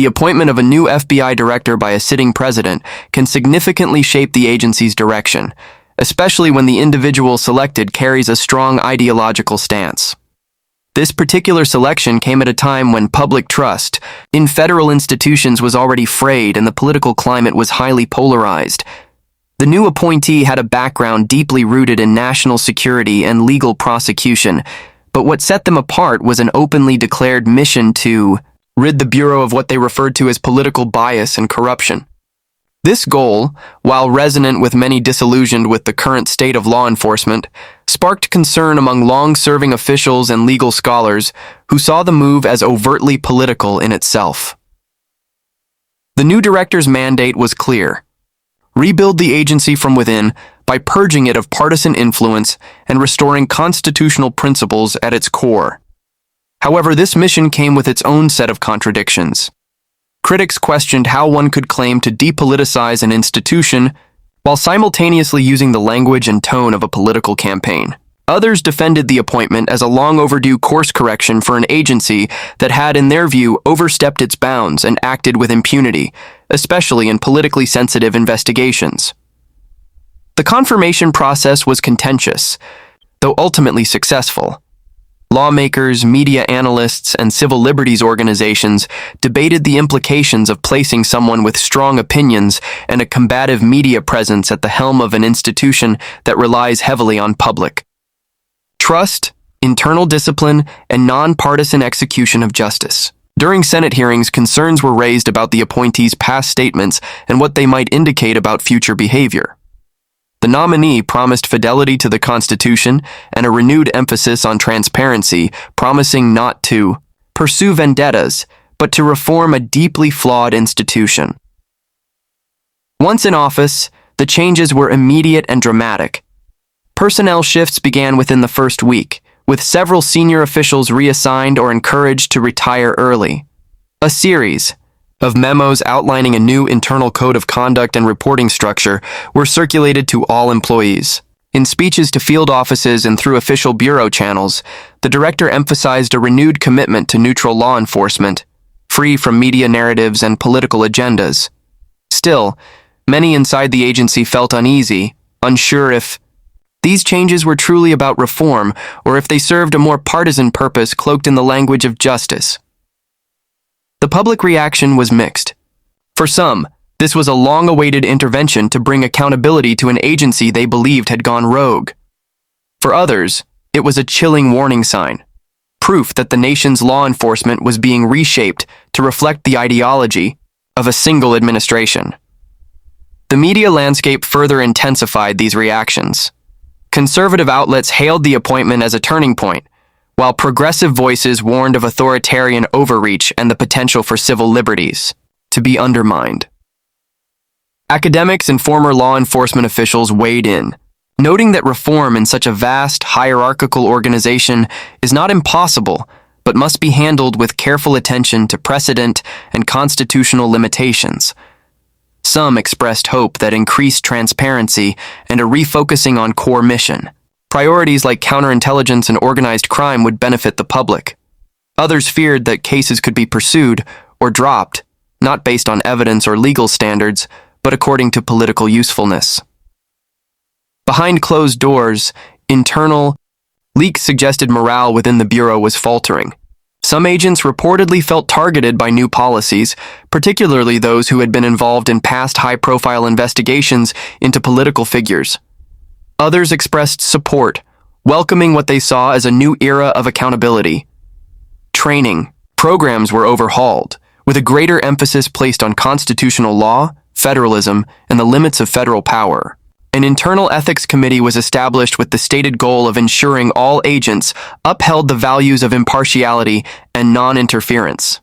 the appointment of a new FBI director by a sitting president can significantly shape the agency's direction, especially when the individual selected carries a strong ideological stance. This particular selection came at a time when public trust in federal institutions was already frayed and the political climate was highly polarized. The new appointee had a background deeply rooted in national security and legal prosecution, but what set them apart was an openly declared mission to rid the Bureau of what they referred to as political bias and corruption. This goal, while resonant with many disillusioned with the current state of law enforcement, sparked concern among long-serving officials and legal scholars who saw the move as overtly political in itself. The new director's mandate was clear: rebuild the agency from within by purging it of partisan influence and restoring constitutional principles at its core. However, this mission came with its own set of contradictions. Critics questioned how one could claim to depoliticize an institution while simultaneously using the language and tone of a political campaign. Others defended the appointment as a long overdue course correction for an agency that had, in their view, overstepped its bounds and acted with impunity, especially in politically sensitive investigations. The confirmation process was contentious, though ultimately successful. Lawmakers, media analysts, and civil liberties organizations debated the implications of placing someone with strong opinions and a combative media presence at the helm of an institution that relies heavily on public trust, internal discipline, and nonpartisan execution of justice. During Senate hearings, concerns were raised about the appointee's past statements and what they might indicate about future behavior. The nominee promised fidelity to the Constitution and a renewed emphasis on transparency, promising not to pursue vendettas, but to reform a deeply flawed institution. Once in office, the changes were immediate and dramatic. Personnel shifts began within the first week, with several senior officials reassigned or encouraged to retire early. A series of memos outlining a new internal code of conduct and reporting structure were circulated to all employees. In speeches to field offices and through official bureau channels, the director emphasized a renewed commitment to neutral law enforcement, free from media narratives and political agendas. Still, many inside the agency felt uneasy, unsure if these changes were truly about reform or if they served a more partisan purpose cloaked in the language of justice. The public reaction was mixed. For some, this was a long-awaited intervention to bring accountability to an agency they believed had gone rogue. For others, it was a chilling warning sign, proof that the nation's law enforcement was being reshaped to reflect the ideology of a single administration. The media landscape further intensified these reactions. Conservative outlets hailed the appointment as a turning point, while progressive voices warned of authoritarian overreach and the potential for civil liberties to be undermined. Academics and former law enforcement officials weighed in, noting that reform in such a vast, hierarchical organization is not impossible, but must be handled with careful attention to precedent and constitutional limitations. Some expressed hope that increased transparency and a refocusing on core mission, priorities like counterintelligence and organized crime, would benefit the public. Others feared that cases could be pursued or dropped, not based on evidence or legal standards, but according to political usefulness. Behind closed doors, internal leaks suggested morale within the Bureau was faltering. Some agents reportedly felt targeted by new policies, particularly those who had been involved in past high-profile investigations into political figures. Others expressed support, welcoming what they saw as a new era of accountability. Training programs were overhauled, with a greater emphasis placed on constitutional law, federalism, and the limits of federal power. An internal ethics committee was established with the stated goal of ensuring all agents upheld the values of impartiality and non-interference.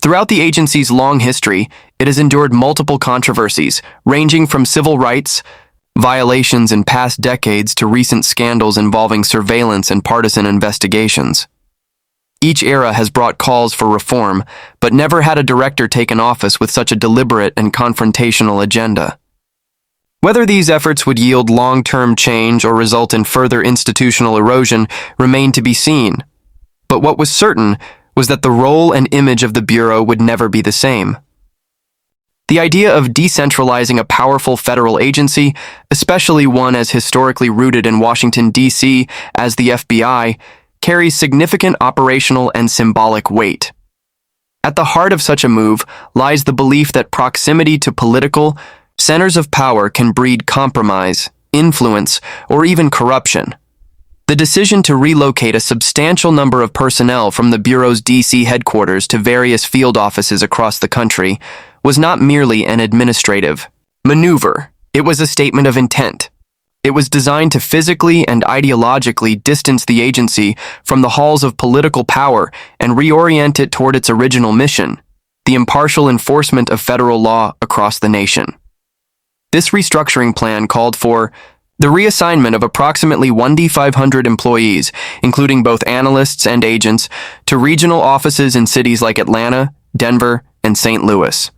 Throughout the agency's long history, it has endured multiple controversies, ranging from civil rights violations in past decades to recent scandals involving surveillance and partisan investigations. Each era has brought calls for reform, but never had a director taken office with such a deliberate and confrontational agenda. Whether these efforts would yield long-term change or result in further institutional erosion remained to be seen. But what was certain was that the role and image of the Bureau would never be the same. The idea of decentralizing a powerful federal agency, especially one as historically rooted in Washington, D.C. as the FBI, carries significant operational and symbolic weight. At the heart of such a move lies the belief that proximity to political centers of power can breed compromise, influence, or even corruption. The decision to relocate a substantial number of personnel from the Bureau's D.C. headquarters to various field offices across the country was not merely an administrative maneuver. It was a statement of intent. It was designed to physically and ideologically distance the agency from the halls of political power and reorient it toward its original mission, the impartial enforcement of federal law across the nation. This restructuring plan called for the reassignment of approximately 1,500 employees, including both analysts and agents, to regional offices in cities like Atlanta, Denver, and St. Louis.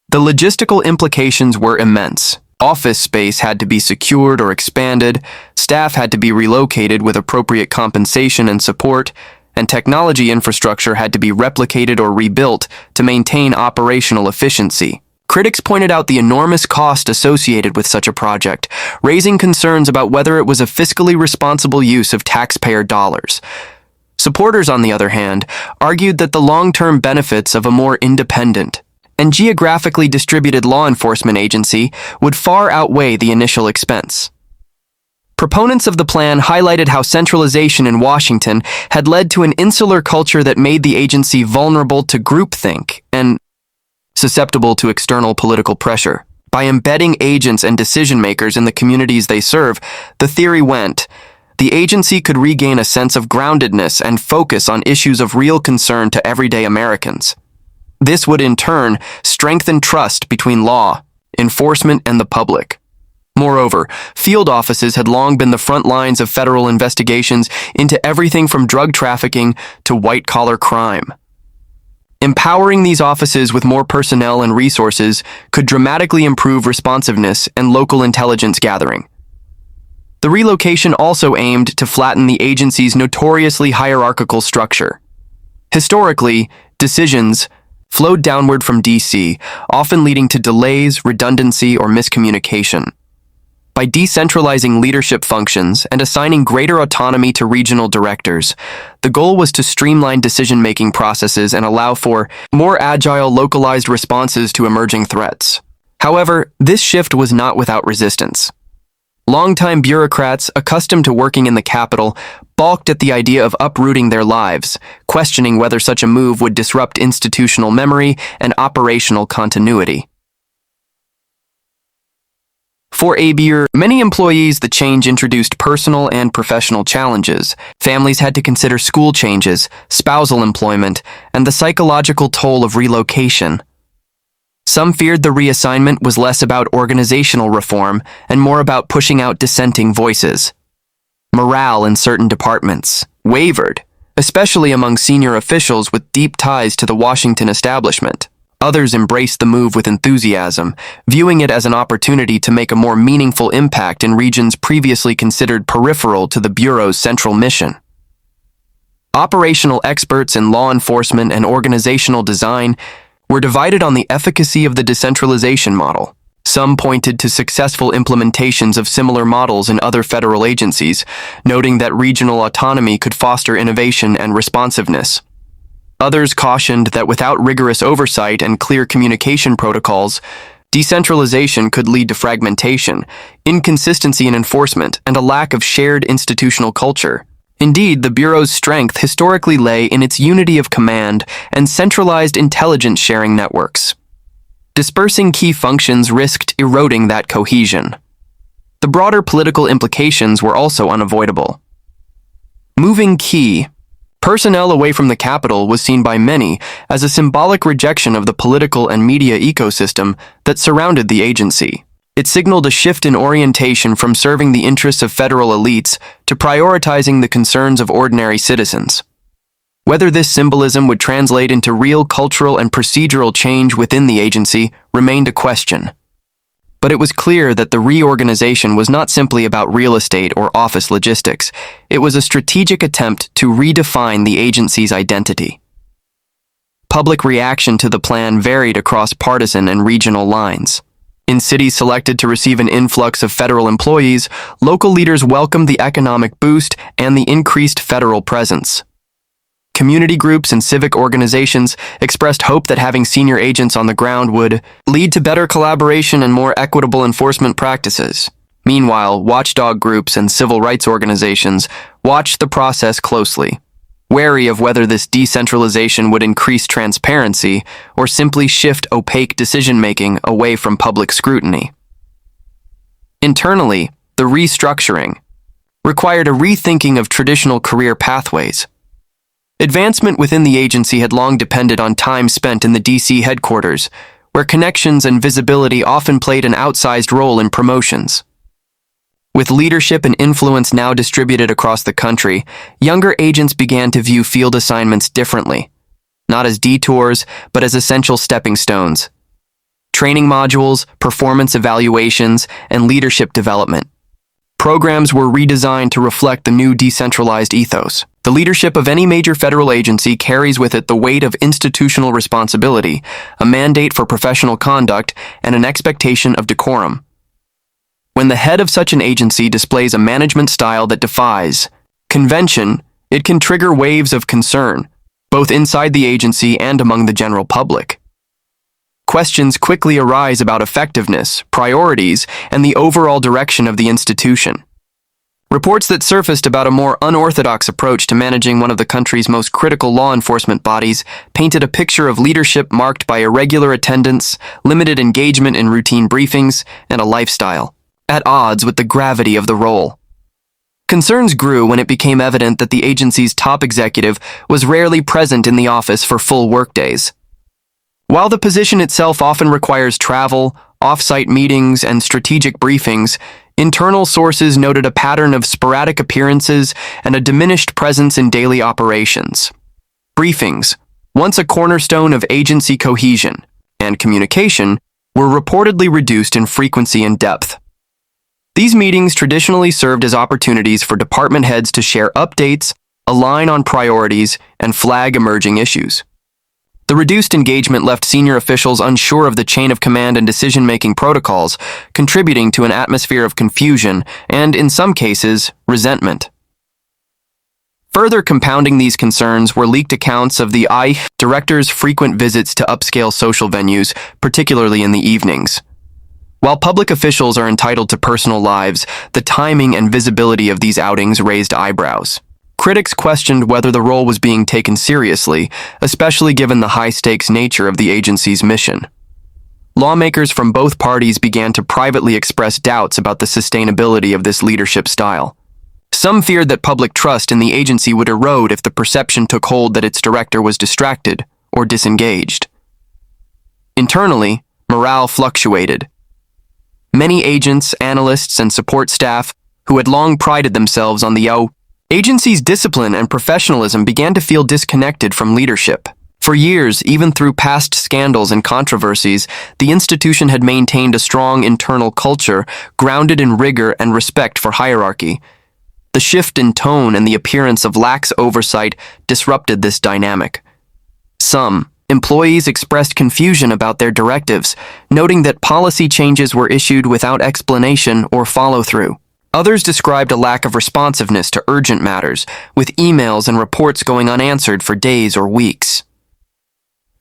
The logistical implications were immense. Office space had to be secured or expanded, staff had to be relocated with appropriate compensation and support, and technology infrastructure had to be replicated or rebuilt to maintain operational efficiency. Critics pointed out the enormous cost associated with such a project, raising concerns about whether it was a fiscally responsible use of taxpayer dollars. Supporters, on the other hand, argued that the long-term benefits of a more independent and geographically distributed law enforcement agency would far outweigh the initial expense. Proponents of the plan highlighted how centralization in Washington had led to an insular culture that made the agency vulnerable to groupthink and susceptible to external political pressure. By embedding agents and decision-makers in the communities they serve, the theory went, the agency could regain a sense of groundedness and focus on issues of real concern to everyday Americans. This would in turn strengthen trust between law, enforcement, and the public. Moreover, field offices had long been the front lines of federal investigations into everything from drug trafficking to white-collar crime. Empowering these offices with more personnel and resources could dramatically improve responsiveness and local intelligence gathering. The relocation also aimed to flatten the agency's notoriously hierarchical structure. Historically, decisions flowed downward from D.C., often leading to delays, redundancy, or miscommunication. By decentralizing leadership functions and assigning greater autonomy to regional directors, the goal was to streamline decision-making processes and allow for more agile, localized responses to emerging threats. However, this shift was not without resistance. Longtime bureaucrats, accustomed to working in the Capitol, balked at the idea of uprooting their lives, questioning whether such a move would disrupt institutional memory and operational continuity. For many employees, the change introduced personal and professional challenges. Families had to consider school changes, spousal employment, and the psychological toll of relocation. Some feared the reassignment was less about organizational reform and more about pushing out dissenting voices. Morale in certain departments wavered, especially among senior officials with deep ties to the Washington establishment. Others embraced the move with enthusiasm, viewing it as an opportunity to make a more meaningful impact in regions previously considered peripheral to the Bureau's central mission. Operational experts in law enforcement and organizational design were divided on the efficacy of the decentralization model. Some pointed to successful implementations of similar models in other federal agencies, noting that regional autonomy could foster innovation and responsiveness. Others cautioned that without rigorous oversight and clear communication protocols, decentralization could lead to fragmentation, inconsistency in enforcement, and a lack of shared institutional culture. Indeed, the Bureau's strength historically lay in its unity of command and centralized intelligence sharing networks. Dispersing key functions risked eroding that cohesion. The broader political implications were also unavoidable. Moving key personnel away from the Capitol was seen by many as a symbolic rejection of the political and media ecosystem that surrounded the agency. It signaled a shift in orientation from serving the interests of federal elites to prioritizing the concerns of ordinary citizens. Whether this symbolism would translate into real cultural and procedural change within the agency remained a question. But it was clear that the reorganization was not simply about real estate or office logistics. It was a strategic attempt to redefine the agency's identity. Public reaction to the plan varied across partisan and regional lines. In cities selected to receive an influx of federal employees, local leaders welcomed the economic boost and the increased federal presence. Community groups and civic organizations expressed hope that having senior agents on the ground would lead to better collaboration and more equitable enforcement practices. Meanwhile, watchdog groups and civil rights organizations watched the process closely, wary of whether this decentralization would increase transparency or simply shift opaque decision-making away from public scrutiny. Internally, the restructuring required a rethinking of traditional career pathways. Advancement within the agency had long depended on time spent in the D.C. headquarters, where connections and visibility often played an outsized role in promotions. With leadership and influence now distributed across the country, younger agents began to view field assignments differently, not as detours, but as essential stepping stones. Training modules, performance evaluations, and leadership development. Programs were redesigned to reflect the new decentralized ethos. The leadership of any major federal agency carries with it the weight of institutional responsibility, a mandate for professional conduct, and an expectation of decorum. When the head of such an agency displays a management style that defies convention, it can trigger waves of concern, both inside the agency and among the general public. Questions quickly arise about effectiveness, priorities, and the overall direction of the institution. Reports that surfaced about a more unorthodox approach to managing one of the country's most critical law enforcement bodies painted a picture of leadership marked by irregular attendance, limited engagement in routine briefings, and a lifestyle at odds with the gravity of the role. Concerns grew when it became evident that the agency's top executive was rarely present in the office for full workdays. While the position itself often requires travel, off-site meetings, and strategic briefings, internal sources noted a pattern of sporadic appearances and a diminished presence in daily operations. Briefings, once a cornerstone of agency cohesion and communication, were reportedly reduced in frequency and depth. These meetings traditionally served as opportunities for department heads to share updates, align on priorities, and flag emerging issues. The reduced engagement left senior officials unsure of the chain of command and decision-making protocols, contributing to an atmosphere of confusion and, in some cases, resentment. Further compounding these concerns were leaked accounts of the director's frequent visits to upscale social venues, particularly in the evenings. While public officials are entitled to personal lives, the timing and visibility of these outings raised eyebrows. Critics questioned whether the role was being taken seriously, especially given the high-stakes nature of the agency's mission. Lawmakers from both parties began to privately express doubts about the sustainability of this leadership style. Some feared that public trust in the agency would erode if the perception took hold that its director was distracted or disengaged. Internally, morale fluctuated. Many agents, analysts, and support staff, who had long prided themselves on the agency's discipline and professionalism, began to feel disconnected from leadership. For years, even through past scandals and controversies, the institution had maintained a strong internal culture grounded in rigor and respect for hierarchy. The shift in tone and the appearance of lax oversight disrupted this dynamic. Some employees expressed confusion about their directives, noting that policy changes were issued without explanation or follow-through. Others described a lack of responsiveness to urgent matters, with emails and reports going unanswered for days or weeks.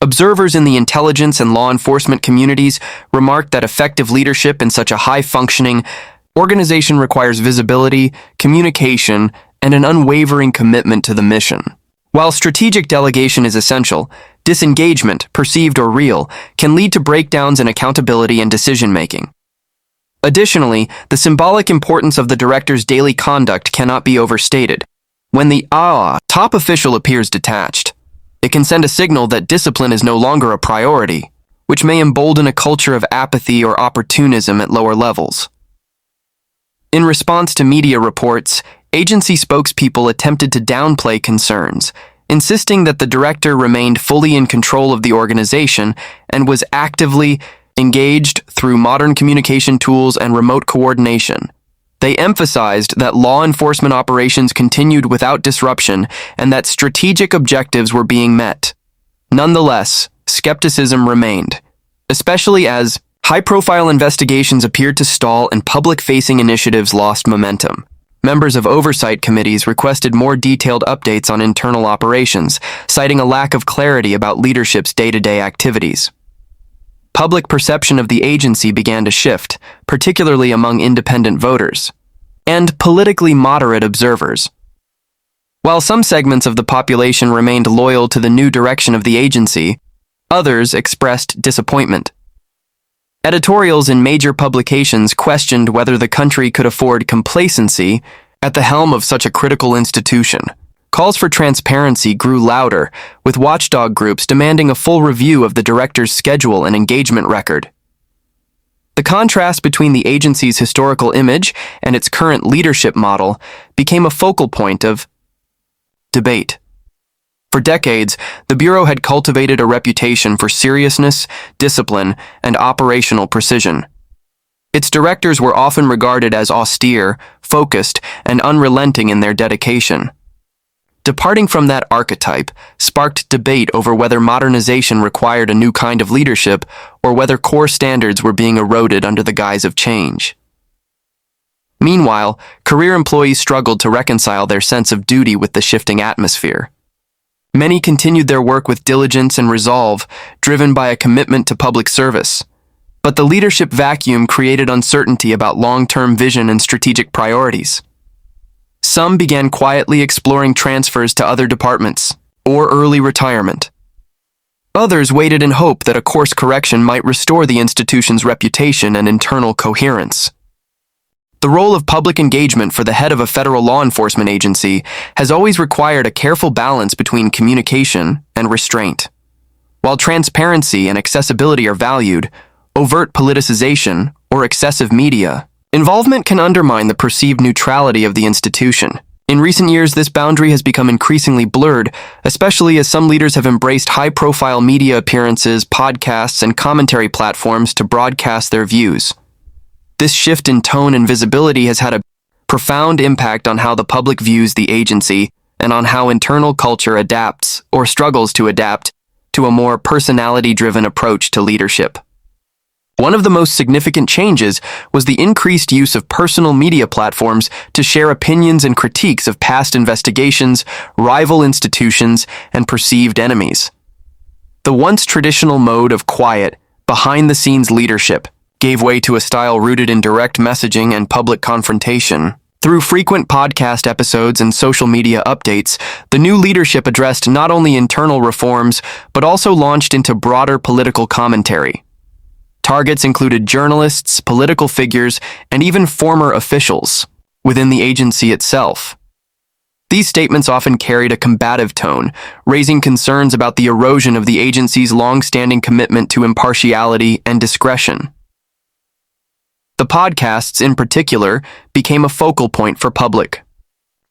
Observers in the intelligence and law enforcement communities remarked that effective leadership in such a high-functioning organization requires visibility, communication, and an unwavering commitment to the mission. While strategic delegation is essential, disengagement, perceived or real, can lead to breakdowns in accountability and decision-making. Additionally, the symbolic importance of the director's daily conduct cannot be overstated. When the top official appears detached, it can send a signal that discipline is no longer a priority, which may embolden a culture of apathy or opportunism at lower levels. In response to media reports, agency spokespeople attempted to downplay concerns, insisting that the director remained fully in control of the organization and was actively engaged through modern communication tools and remote coordination. They emphasized that law enforcement operations continued without disruption and that strategic objectives were being met. Nonetheless, skepticism remained, especially as high-profile investigations appeared to stall and public-facing initiatives lost momentum. Members of oversight committees requested more detailed updates on internal operations, citing a lack of clarity about leadership's day-to-day activities. Public perception of the agency began to shift, particularly among independent voters and politically moderate observers. While some segments of the population remained loyal to the new direction of the agency, others expressed disappointment. Editorials in major publications questioned whether the country could afford complacency at the helm of such a critical institution. Calls for transparency grew louder, with watchdog groups demanding a full review of the director's schedule and engagement record. The contrast between the agency's historical image and its current leadership model became a focal point of debate. For decades, the Bureau had cultivated a reputation for seriousness, discipline, and operational precision. Its directors were often regarded as austere, focused, and unrelenting in their dedication. Departing from that archetype sparked debate over whether modernization required a new kind of leadership or whether core standards were being eroded under the guise of change. Meanwhile, career employees struggled to reconcile their sense of duty with the shifting atmosphere. Many continued their work with diligence and resolve, driven by a commitment to public service. But the leadership vacuum created uncertainty about long-term vision and strategic priorities. Some began quietly exploring transfers to other departments or early retirement. Others waited in hope that a course correction might restore the institution's reputation and internal coherence. The role of public engagement for the head of a federal law enforcement agency has always required a careful balance between communication and restraint. While transparency and accessibility are valued, overt politicization or excessive media involvement can undermine the perceived neutrality of the institution. In recent years, this boundary has become increasingly blurred, especially as some leaders have embraced high-profile media appearances, podcasts, and commentary platforms to broadcast their views. This shift in tone and visibility has had a profound impact on how the public views the agency and on how internal culture adapts or struggles to adapt to a more personality-driven approach to leadership. One of the most significant changes was the increased use of personal media platforms to share opinions and critiques of past investigations, rival institutions, and perceived enemies. The once traditional mode of quiet, behind-the-scenes leadership gave way to a style rooted in direct messaging and public confrontation. Through frequent podcast episodes and social media updates, the new leadership addressed not only internal reforms, but also launched into broader political commentary. Targets included journalists, political figures, and even former officials within the agency itself. These statements often carried a combative tone, raising concerns about the erosion of the agency's long-standing commitment to impartiality and discretion. The podcasts, in particular, became a focal point for public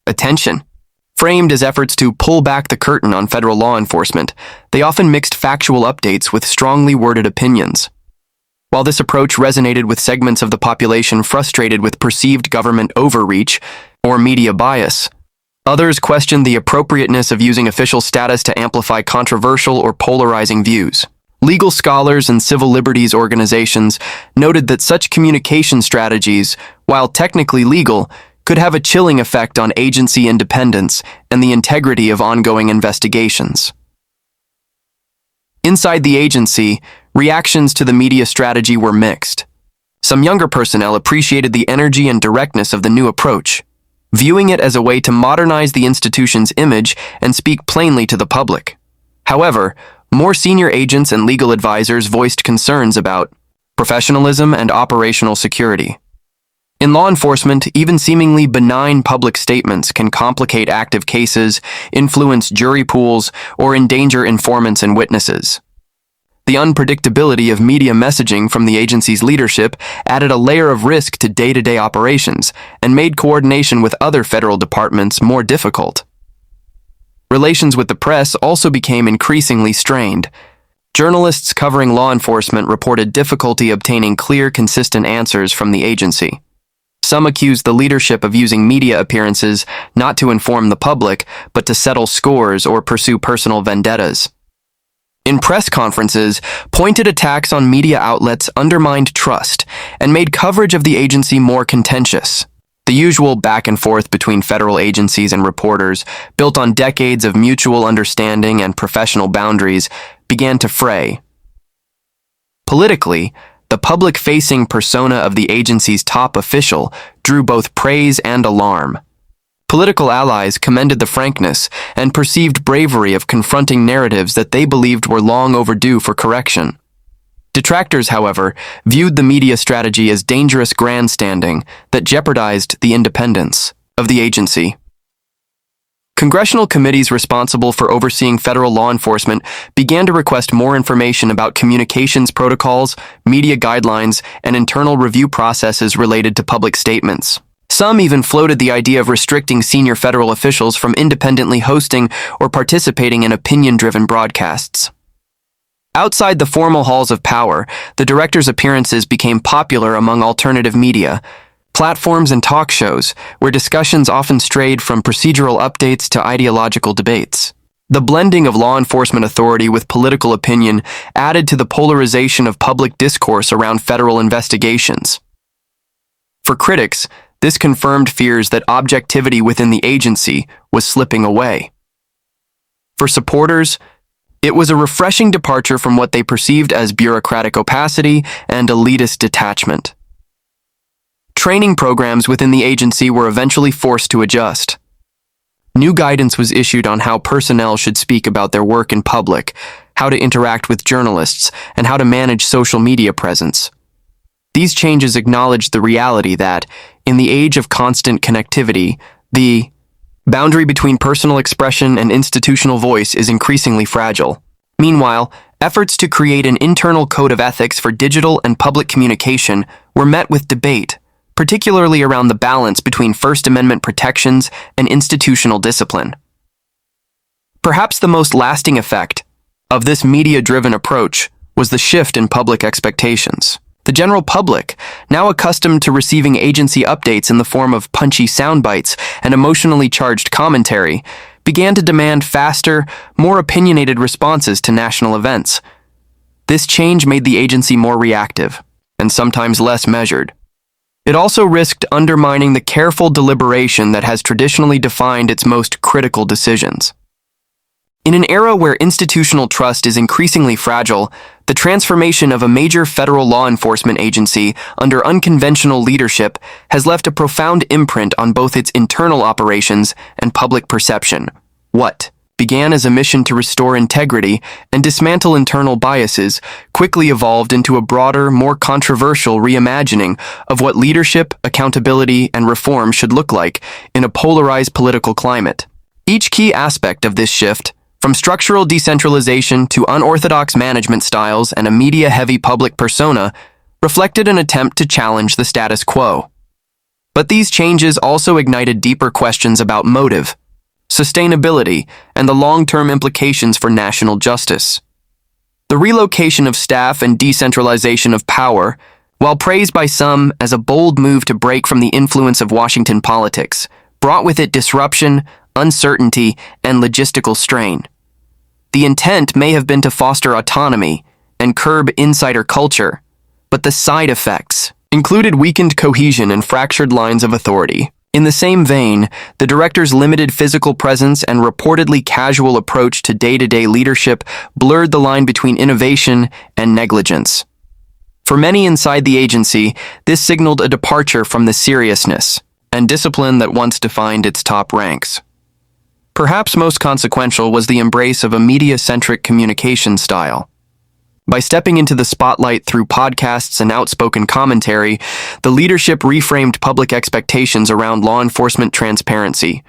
attention. Framed as efforts to pull back the curtain on federal law enforcement, they often mixed factual updates with strongly worded opinions. While this approach resonated with segments of the population frustrated with perceived government overreach or media bias, others questioned the appropriateness of using official status to amplify controversial or polarizing views. Legal scholars and civil liberties organizations noted that such communication strategies, while technically legal, could have a chilling effect on agency independence and the integrity of ongoing investigations. Inside the agency, reactions to the media strategy were mixed. Some younger personnel appreciated the energy and directness of the new approach, viewing it as a way to modernize the institution's image and speak plainly to the public. However, more senior agents and legal advisors voiced concerns about professionalism and operational security. In law enforcement, even seemingly benign public statements can complicate active cases, influence jury pools, or endanger informants and witnesses. The unpredictability of media messaging from the agency's leadership added a layer of risk to day-to-day operations and made coordination with other federal departments more difficult. Relations with the press also became increasingly strained. Journalists covering law enforcement reported difficulty obtaining clear, consistent answers from the agency. Some accused the leadership of using media appearances not to inform the public, but to settle scores or pursue personal vendettas. In press conferences, pointed attacks on media outlets undermined trust and made coverage of the agency more contentious. The usual back and forth between federal agencies and reporters, built on decades of mutual understanding and professional boundaries, began to fray. Politically, the public-facing persona of the agency's top official drew both praise and alarm. Political allies commended the frankness and perceived bravery of confronting narratives that they believed were long overdue for correction. Detractors, however, viewed the media strategy as dangerous grandstanding that jeopardized the independence of the agency. Congressional committees responsible for overseeing federal law enforcement began to request more information about communications protocols, media guidelines, and internal review processes related to public statements. Some even floated the idea of restricting senior federal officials from independently hosting or participating in opinion-driven broadcasts. Outside the formal halls of power, the director's appearances became popular among alternative media, platforms and talk shows, where discussions often strayed from procedural updates to ideological debates. The blending of law enforcement authority with political opinion added to the polarization of public discourse around federal investigations. For critics, this confirmed fears that objectivity within the agency was slipping away. For supporters, it was a refreshing departure from what they perceived as bureaucratic opacity and elitist detachment. Training programs within the agency were eventually forced to adjust. New guidance was issued on how personnel should speak about their work in public, how to interact with journalists, and how to manage social media presence. These changes acknowledged the reality that, in the age of constant connectivity, the boundary between personal expression and institutional voice is increasingly fragile. Meanwhile, efforts to create an internal code of ethics for digital and public communication were met with debate, particularly around the balance between First Amendment protections and institutional discipline. Perhaps the most lasting effect of this media-driven approach was the shift in public expectations. The general public, now accustomed to receiving agency updates in the form of punchy soundbites and emotionally charged commentary, began to demand faster, more opinionated responses to national events. This change made the agency more reactive, and sometimes less measured. It also risked undermining the careful deliberation that has traditionally defined its most critical decisions. In an era where institutional trust is increasingly fragile, the transformation of a major federal law enforcement agency under unconventional leadership has left a profound imprint on both its internal operations and public perception. What began as a mission to restore integrity and dismantle internal biases quickly evolved into a broader, more controversial reimagining of what leadership, accountability, and reform should look like in a polarized political climate. Each key aspect of this shift, from structural decentralization to unorthodox management styles and a media-heavy public persona, reflected an attempt to challenge the status quo. But these changes also ignited deeper questions about motive, sustainability, and the long-term implications for national justice. The relocation of staff and decentralization of power, while praised by some as a bold move to break from the influence of Washington politics, brought with it disruption, uncertainty, and logistical strain. The intent may have been to foster autonomy and curb insider culture, but the side effects included weakened cohesion and fractured lines of authority. In the same vein, the director's limited physical presence and reportedly casual approach to day-to-day leadership blurred the line between innovation and negligence. For many inside the agency, this signaled a departure from the seriousness and discipline that once defined its top ranks. Perhaps most consequential was the embrace of a media-centric communication style. By stepping into the spotlight through podcasts and outspoken commentary, the leadership reframed public expectations around law enforcement transparency.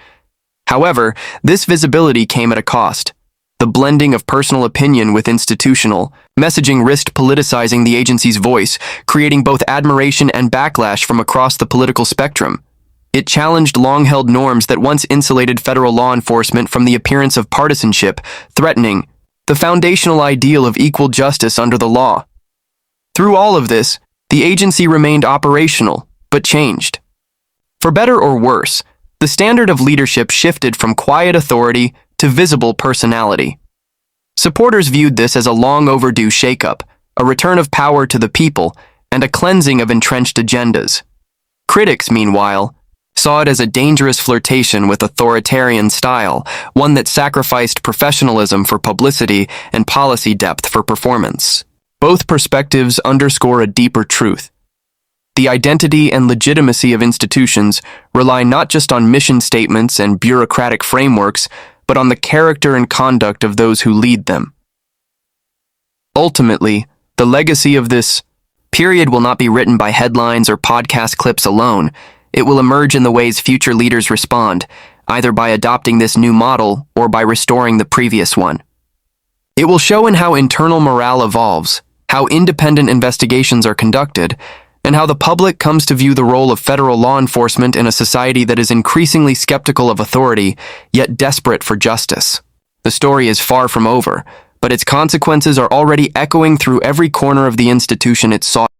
However, this visibility came at a cost. The blending of personal opinion with institutional messaging risked politicizing the agency's voice, creating both admiration and backlash from across the political spectrum. It challenged long-held norms that once insulated federal law enforcement from the appearance of partisanship, threatening the foundational ideal of equal justice under the law. Through all of this, the agency remained operational, but changed. For better or worse, the standard of leadership shifted from quiet authority to visible personality. Supporters viewed this as a long overdue shakeup, a return of power to the people, and a cleansing of entrenched agendas. Critics, meanwhile, saw it as a dangerous flirtation with authoritarian style, one that sacrificed professionalism for publicity and policy depth for performance. Both perspectives underscore a deeper truth. The identity and legitimacy of institutions rely not just on mission statements and bureaucratic frameworks, but on the character and conduct of those who lead them. Ultimately, the legacy of this period will not be written by headlines or podcast clips alone. It will emerge in the ways future leaders respond, either by adopting this new model or by restoring the previous one. It will show in how internal morale evolves, how independent investigations are conducted, and how the public comes to view the role of federal law enforcement in a society that is increasingly skeptical of authority, yet desperate for justice. The story is far from over, but its consequences are already echoing through every corner of the institution it sought